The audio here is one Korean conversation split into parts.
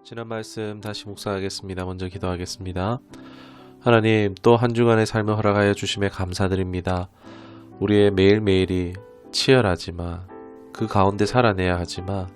지난 말씀 다시 묵상하겠습니다. 먼저 기도하겠습니다. 하나님, 또 한 주간의 삶을 허락하여 주심에 감사드립니다. 우리의 매일매일이 치열하지만 그 가운데 살아내야 하지만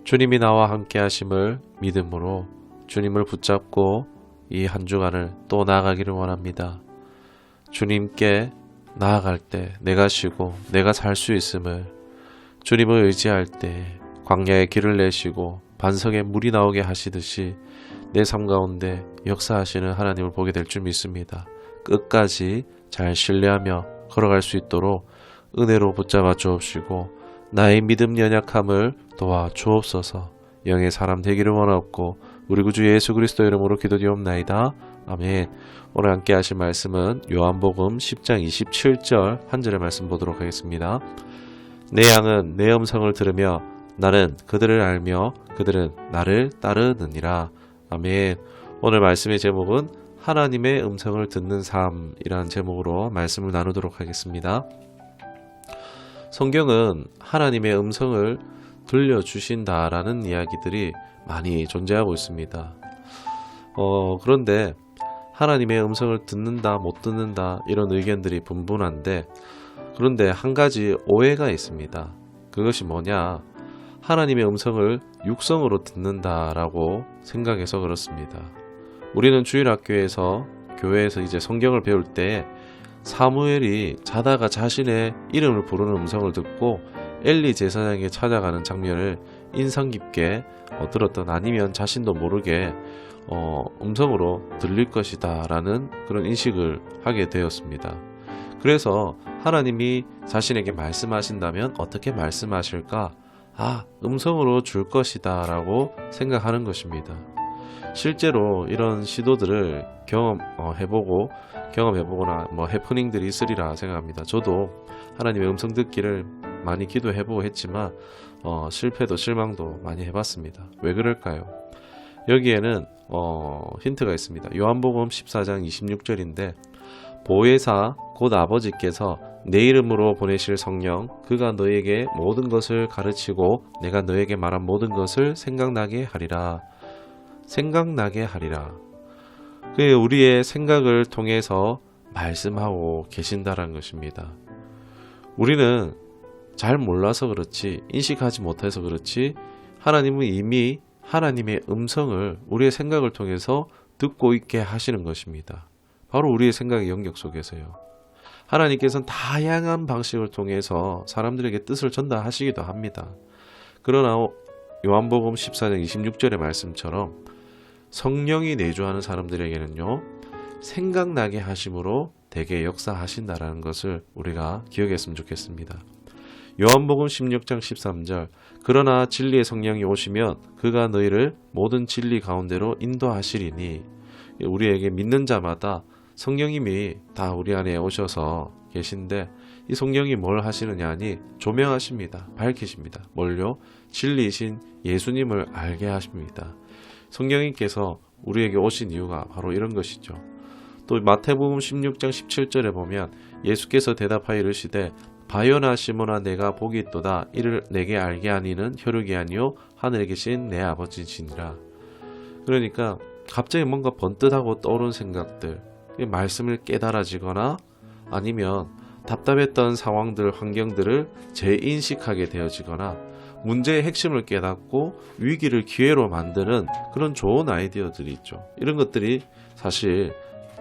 주님이 나와 함께 하심을 믿음으로 주님을 붙잡고 이 한 주간을 또 나아가기를 원합니다. 주님께 나아갈 때 내가 쉬고 내가 살 수 있음을, 주님을 의지할 때 광야에 길을 내시고 반석에 물이 나오게 하시듯이 내 삶 가운데 역사하시는 하나님을 보게 될 줄 믿습니다. 끝까지 잘 신뢰하며 걸어갈 수 있도록 은혜로 붙잡아 주옵시고 나의 믿음 연약함을 도와 주옵소서. 영의 사람 되기를 원하옵고 우리 구주 예수 그리스도 이름으로 기도드리옵나이다. 아멘. 오늘 함께 하실 말씀은 요한복음 10장 27절 한 절의 말씀 보도록 하겠습니다. 내 양은 내 음성을 들으며 나는 그들을 알며 그들은 나를 따르느니라. 아멘. 오늘 말씀의 제목은 하나님의 음성을 듣는 삶이라는 제목으로 말씀을 나누도록 하겠습니다. 성경은 하나님의 음성을 들려주신다라는 이야기들이 많이 존재하고 있습니다. 그런데 하나님의 음성을 듣는다 못 듣는다 이런 의견들이 분분한데, 그런데 한 가지 오해가 있습니다. 그것이 뭐냐? 하나님의 음성을 육성으로 듣는다라고 생각해서 그렇습니다. 우리는 주일학교에서 교회에서 이제 성경을 배울 때 사무엘이 자다가 자신의 이름을 부르는 음성을 듣고 엘리 제사장에게 찾아가는 장면을 인상 깊게 들었던, 아니면 자신도 모르게 음성으로 들릴 것이다 라는 그런 인식을 하게 되었습니다. 그래서 하나님이 자신에게 말씀하신다면 어떻게 말씀하실까? 음성으로 줄 것이다 라고 생각하는 것입니다. 실제로 이런 시도들을 경험해보거나 해프닝들이 있으리라 생각합니다. 저도 하나님의 음성 듣기를 많이 기도해보고 했지만 실패도 실망도 많이 해봤습니다. 왜 그럴까요? 여기에는 힌트가 있습니다. 요한복음 14장 26절인데 보혜사 곧 아버지께서 내 이름으로 보내실 성령, 그가 너에게 모든 것을 가르치고 내가 너에게 말한 모든 것을 생각나게 하리라. 생각나게 하리라. 그게 우리의 생각을 통해서 말씀하고 계신다라는 것입니다. 우리는 잘 몰라서 그렇지, 인식하지 못해서 그렇지, 하나님은 이미 하나님의 음성을 우리의 생각을 통해서 듣고 있게 하시는 것입니다. 바로 우리의 생각의 영역 속에서요. 하나님께서는 다양한 방식을 통해서 사람들에게 뜻을 전달하시기도 합니다. 그러나 요한복음 14장 26절의 말씀처럼 성령이 내주하는 사람들에게는요, 생각나게 하심으로 대개 역사하신다라는 것을 우리가 기억했으면 좋겠습니다. 요한복음 16장 13절 그러나 진리의 성령이 오시면 그가 너희를 모든 진리 가운데로 인도하시리니, 우리에게 믿는 자마다 성령님이 다 우리 안에 오셔서 계신데, 이 성령이 뭘 하시느냐 하니 조명하십니다. 밝히십니다. 뭘요? 진리이신 예수님을 알게 하십니다. 성령님께서 우리에게 오신 이유가 바로 이런 것이죠. 또 마태복음 16장 17절에 보면 예수께서 대답하여 이르시되 바요나 시몬아 내가 복이 있도다. 이를 내게 알게 하니는 혈육이 아니요 하늘에 계신 내 아버지시니라. 그러니까 갑자기 뭔가 번뜩하고 떠오른 생각들, 말씀을 깨달아지거나 아니면 답답했던 상황들, 환경들을 재인식하게 되어지거나 문제의 핵심을 깨닫고 위기를 기회로 만드는 그런 좋은 아이디어들이 있죠. 이런 것들이 사실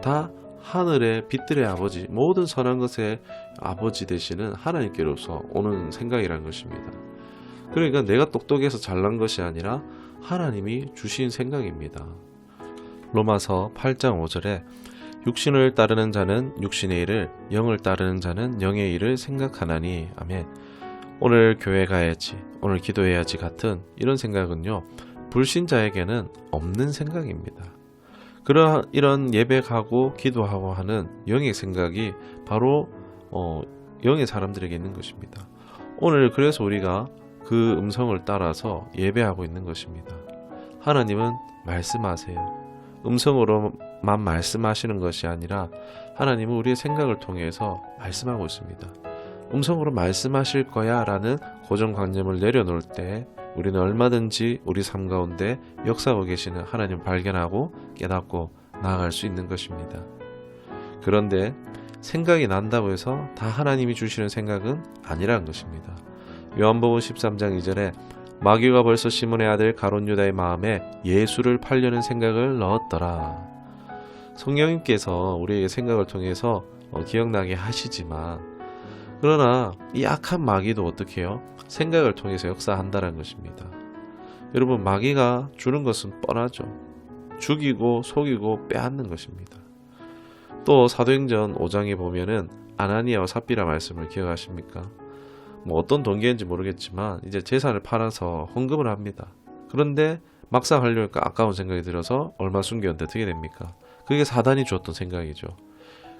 다 하늘의 빛들의 아버지, 모든 선한 것의 아버지 되시는 하나님께로서 오는 생각이라는 것입니다. 그러니까 내가 똑똑해서 잘난 것이 아니라 하나님이 주신 생각입니다. 로마서 8장 5절에 육신을 따르는 자는 육신의 일을, 영을 따르는 자는 영의 일을 생각하나니. 아멘. 오늘 교회 가야지, 오늘 기도해야지 같은 이런 생각은요, 불신자에게는 없는 생각입니다. 이런 예배하고 기도하고 하는 영의 생각이 바로 영의 사람들에게 있는 것입니다. 오늘 그래서 우리가 그 음성을 따라서 예배하고 있는 것입니다. 하나님은 말씀하세요. 음성으로만 말씀하시는 것이 아니라 하나님은 우리의 생각을 통해서 말씀하고 있습니다. 음성으로 말씀하실 거야 라는 고정관념을 내려놓을 때 우리는 얼마든지 우리 삶 가운데 역사하고 계시는 하나님을 발견하고 깨닫고 나아갈 수 있는 것입니다. 그런데 생각이 난다고 해서 다 하나님이 주시는 생각은 아니라는 것입니다. 요한복음 13장 2절에 마귀가 벌써 시몬의 아들 가룟 유다의 마음에 예수를 팔려는 생각을 넣었더라. 성령님께서 우리에게 생각을 통해서 기억나게 하시지만, 그러나 이 악한 마귀도 어떻게 해요? 생각을 통해서 역사한다는 것입니다. 여러분, 마귀가 주는 것은 뻔하죠. 죽이고 속이고 빼앗는 것입니다. 또 사도행전 5장에 보면은 아나니아와 삽비라 말씀을 기억하십니까? 뭐 어떤 동기인지 모르겠지만 이제 재산을 팔아서 헌금을 합니다. 그런데 막상 하려니까 아까운 생각이 들어서 얼마 숨겼는데 어떻게 됩니까? 그게 사단이 주었던 생각이죠.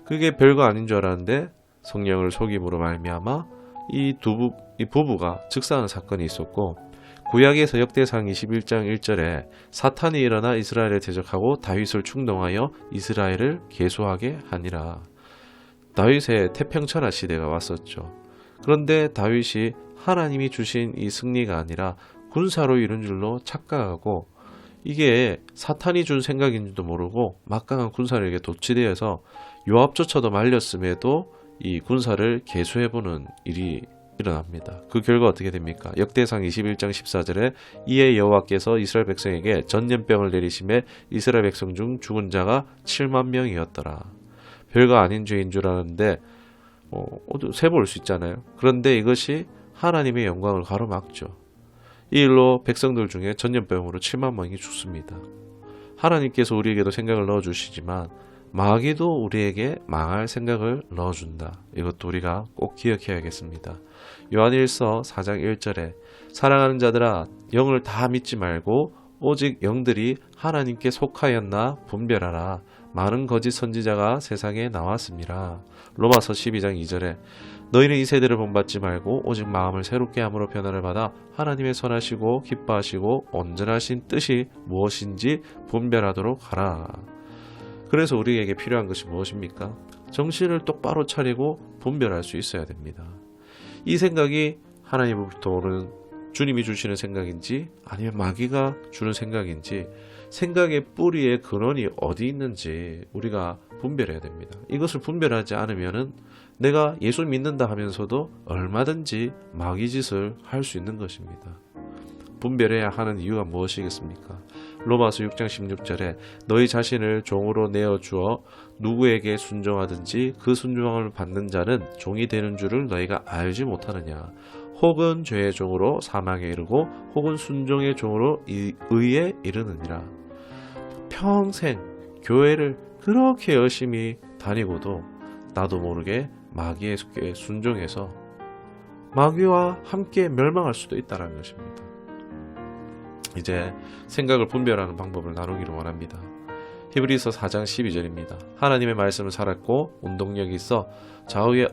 그게 별거 아닌 줄 알았는데 성령을 속임으로 말미암아 이 부부가 즉사하는 사건이 있었고, 구약에서 역대상 21장 1절에 사탄이 일어나 이스라엘을 대적하고 다윗을 충동하여 이스라엘을 계수하게 하니라. 다윗의 태평천하 시대가 왔었죠. 그런데 다윗이 하나님이 주신 이 승리가 아니라 군사로 이룬 줄로 착각하고, 이게 사탄이 준 생각인 줄도 모르고 막강한 군사력에 도취되어서 요압조차도 말렸음에도 이 군사를 계수해보는 일이 일어납니다. 그 결과 어떻게 됩니까? 역대상 21장 14절에 이에 여호와께서 이스라엘 백성에게 전염병을 내리심에 이스라엘 백성 중 죽은 자가 7만 명이었더라. 별거 아닌 죄인 줄 알았는데 세볼 수 있잖아요. 그런데 이것이 하나님의 영광을 가로막죠. 이 일로 백성들 중에 전염병으로 7만 명이 죽습니다. 하나님께서 우리에게도 생각을 넣어주시지만 마귀도 우리에게 망할 생각을 넣어준다. 이것도 우리가 꼭 기억해야겠습니다. 요한일서 4장 1절에 사랑하는 자들아 영을 다 믿지 말고 오직 영들이 하나님께 속하였나 분별하라. 많은 거짓 선지자가 세상에 나왔습니다. 로마서 12장 2절에 너희는 이 세대를 본받지 말고 오직 마음을 새롭게 함으로 변화를 받아 하나님의 선하시고 기뻐하시고 온전하신 뜻이 무엇인지 분별하도록 하라. 그래서 우리에게 필요한 것이 무엇입니까? 정신을 똑바로 차리고 분별할 수 있어야 됩니다. 이 생각이 하나님으로부터 오는 주님이 주시는 생각인지 아니면 마귀가 주는 생각인지, 생각의 뿌리의 근원이 어디 있는지 우리가 분별해야 됩니다. 이것을 분별하지 않으면은 내가 예수 믿는다 하면서도 얼마든지 마귀 짓을 할 수 있는 것입니다. 분별해야 하는 이유가 무엇이겠습니까? 로마서 6장 16절에 너희 자신을 종으로 내어주어 누구에게 순종하든지 그 순종을 받는 자는 종이 되는 줄을 너희가 알지 못하느냐. 혹은 죄의 종으로 사망에 이르고 혹은 순종의 종으로 의에 이르느니라. 평생 교회를 그렇게 열심히 다니고도 나도 모르게 마귀의 순종해서 마귀와 함께 멸망할 수도 있다는 것입니다. 이제 생각을 분별하는 방법을 나누기를 원합니다. 히브리서 4장 12절입니다. 하나님의 말씀은 살았고 운동력이 있어 좌우의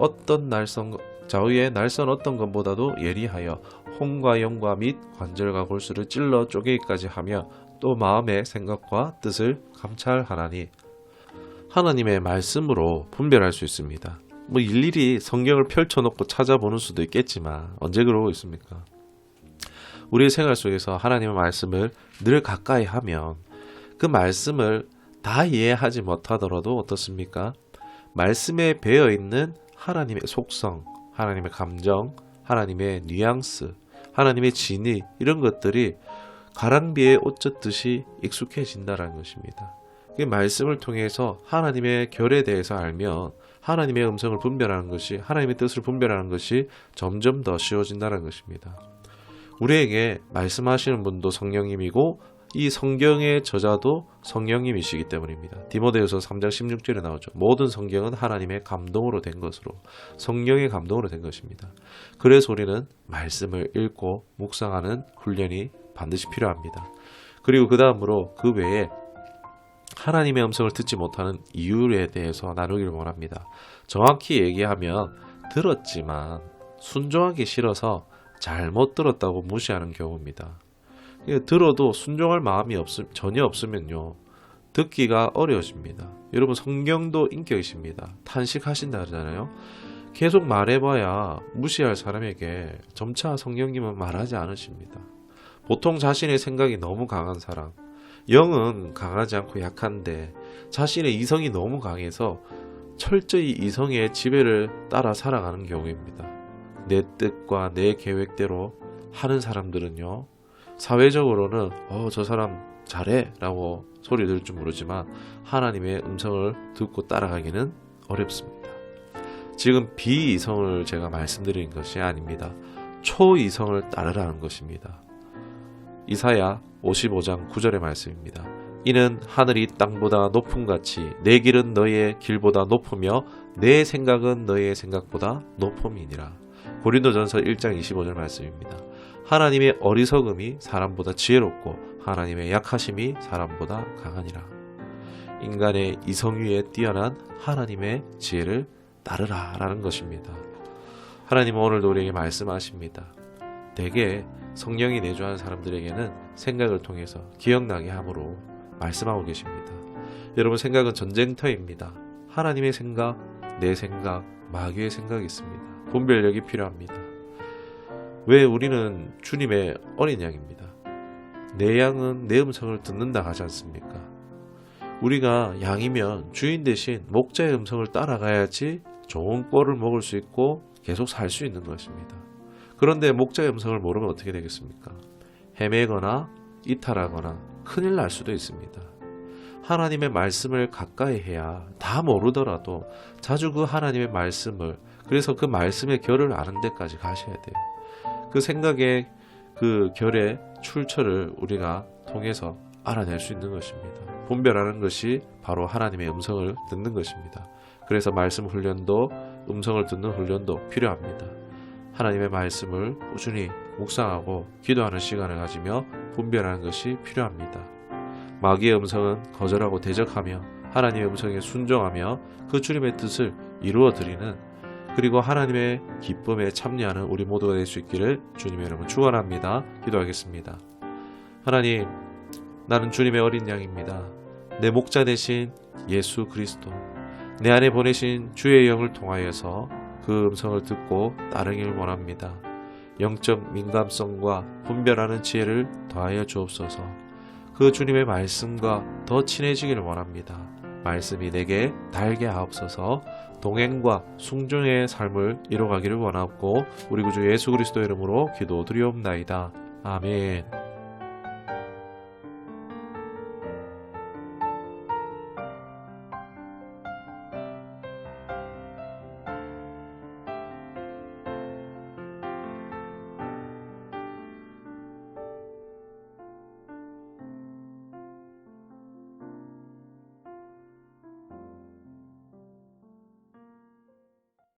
날선 어떤 것보다도 예리하여 혼과 영과 및 관절과 골수를 찔러 쪼개기까지 하며 또 마음의 생각과 뜻을 감찰하나니. 하나님의 말씀으로 분별할 수 있습니다. 일일이 성경을 펼쳐놓고 찾아보는 수도 있겠지만 언제 그러고 있습니까? 우리의 생활 속에서 하나님의 말씀을 늘 가까이 하면 그 말씀을 다 이해하지 못하더라도 어떻습니까? 말씀에 배어있는 하나님의 속성, 하나님의 감정, 하나님의 뉘앙스, 하나님의 진위, 이런 것들이 가랑비에 옷 젖듯이 익숙해진다는 것입니다. 그 말씀을 통해서 하나님의 결에 대해서 알면 하나님의 음성을 분별하는 것이, 하나님의 뜻을 분별하는 것이 점점 더 쉬워진다는 것입니다. 우리에게 말씀하시는 분도 성령님이고 이 성경의 저자도 성령님이시기 때문입니다. 디모데후서 3장 16절에 나오죠. 모든 성경은 하나님의 감동으로 된 것으로, 성령의 감동으로 된 것입니다. 그래서 우리는 말씀을 읽고 묵상하는 훈련이 반드시 필요합니다. 그리고 그 다음으로 그 외에 하나님의 음성을 듣지 못하는 이유에 대해서 나누기를 원합니다. 정확히 얘기하면 들었지만 순종하기 싫어서 잘못 들었다고 무시하는 경우입니다. 들어도 순종할 마음이 전혀 없으면요, 듣기가 어려워집니다. 여러분, 성경도 인격이십니다. 탄식하신다 그러잖아요. 계속 말해봐야 무시할 사람에게 점차 성령님은 말하지 않으십니다. 보통 자신의 생각이 너무 강한 사람, 영은 강하지 않고 약한데 자신의 이성이 너무 강해서 철저히 이성의 지배를 따라 살아가는 경우입니다. 내 뜻과 내 계획대로 하는 사람들은요, 사회적으로는 저 사람 잘해 라고 소리 들을 줄 모르지만 하나님의 음성을 듣고 따라가기는 어렵습니다. 지금 비이성을 제가 말씀드리는 것이 아닙니다. 초이성을 따르라는 것입니다. 이사야 55장 9절의 말씀입니다. 이는 하늘이 땅보다 높음같이 내 길은 너의 길보다 높으며 내 생각은 너의 생각보다 높음이니라. 고린도전서 1장 25절 말씀입니다. 하나님의 어리석음이 사람보다 지혜롭고 하나님의 약하심이 사람보다 강하니라. 인간의 이성위에 뛰어난 하나님의 지혜를 따르라 라는 것입니다. 하나님은 오늘도 우리에게 말씀하십니다. 대개 성령이 내주한 사람들에게는 생각을 통해서 기억나게 함으로 말씀하고 계십니다. 여러분, 생각은 전쟁터입니다. 하나님의 생각, 내 생각, 마귀의 생각이 있습니다. 분별력이 필요합니다. 왜 우리는 주님의 어린 양입니다. 내 양은 내 음성을 듣는다 하지 않습니까? 우리가 양이면 주인 대신 목자의 음성을 따라가야지 좋은 꼴을 먹을 수 있고 계속 살 수 있는 것입니다. 그런데 목자의 음성을 모르면 어떻게 되겠습니까? 헤매거나 이탈하거나 큰일 날 수도 있습니다. 하나님의 말씀을 가까이 해야 다 모르더라도 자주 그 하나님의 말씀을, 그래서 그 말씀의 결을 아는 데까지 가셔야 돼요. 그 생각의 그 결의 출처를 우리가 통해서 알아낼 수 있는 것입니다. 분별하는 것이 바로 하나님의 음성을 듣는 것입니다. 그래서 말씀 훈련도, 음성을 듣는 훈련도 필요합니다. 하나님의 말씀을 꾸준히 묵상하고 기도하는 시간을 가지며 분별하는 것이 필요합니다. 마귀의 음성은 거절하고 대적하며 하나님의 음성에 순종하며 그 주님의 뜻을 이루어 드리는, 그리고 하나님의 기쁨에 참여하는 우리 모두가 될 수 있기를 주님의 이름으로 축원합니다. 기도하겠습니다. 하나님, 나는 주님의 어린 양입니다. 내 목자 되신 예수 그리스도, 내 안에 보내신 주의 영을 통하여서 그 음성을 듣고 따르기를 원합니다. 영적 민감성과 분별하는 지혜를 더하여 주옵소서. 그 주님의 말씀과 더 친해지기를 원합니다. 말씀이 내게 달게 하옵소서. 동행과 순종의 삶을 이뤄가기를 원하고 우리 구주 예수 그리스도의 이름으로 기도드리옵나이다. 아멘.